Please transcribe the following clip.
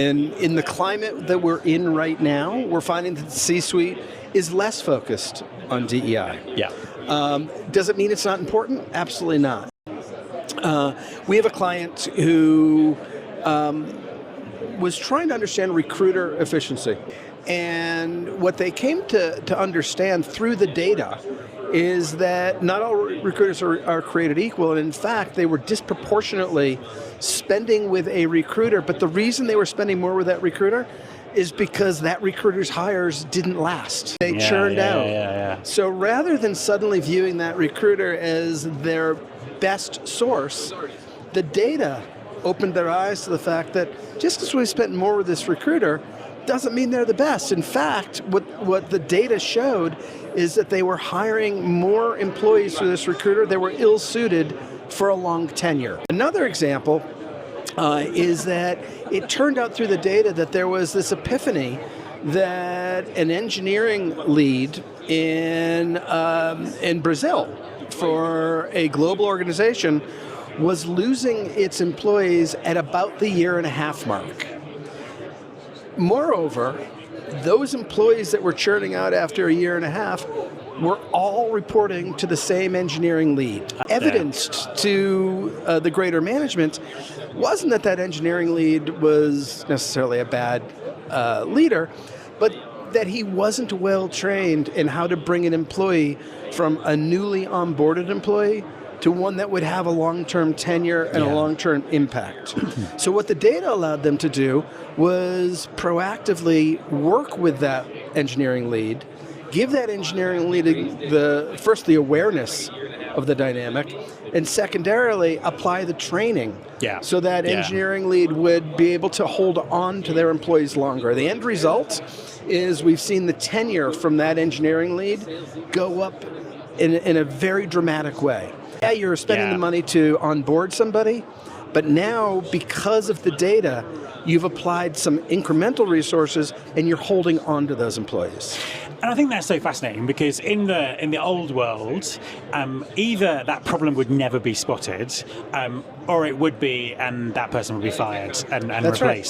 And in the climate that we're in right now, we're finding that the C-suite is less focused on DEI. Yeah. Does it mean it's not important? Absolutely not. We have a client who was trying to understand recruiter efficiency. And what they came to understand through the data is that not all recruiters are created equal, and in fact, they were disproportionately spending with a recruiter, but the reason they were spending more with that recruiter is because that recruiter's hires didn't last. They churned out. So rather than suddenly viewing that recruiter as their best source, the data opened their eyes to the fact that just because we spent more with this recruiter doesn't mean they're the best. In fact, what the data showed is that they were hiring more employees through this recruiter that were ill-suited for a long tenure. Another example is that it turned out through the data that there was this epiphany that an engineering lead in Brazil for a global organization was losing its employees at about the 1.5-year mark. Moreover, those employees that were churning out after 1.5 years were all reporting to the same engineering lead. Evidenced to the greater management wasn't that engineering lead was necessarily a bad leader, but that he wasn't well trained in how to bring an employee from a newly onboarded employee to one that would have a long-term tenure and a long-term impact. So what the data allowed them to do was proactively work with that engineering lead, give that engineering lead the awareness of the dynamic, and secondarily apply the training so that engineering lead would be able to hold on to their employees longer. The end result is we've seen the tenure from that engineering lead go up in a very dramatic way. Yeah, you're spending the money to onboard somebody, but now because of the data, you've applied some incremental resources and you're holding on to those employees. And I think that's so fascinating because in the old world, either that problem would never be spotted, or it would be, and that person would be fired and replaced.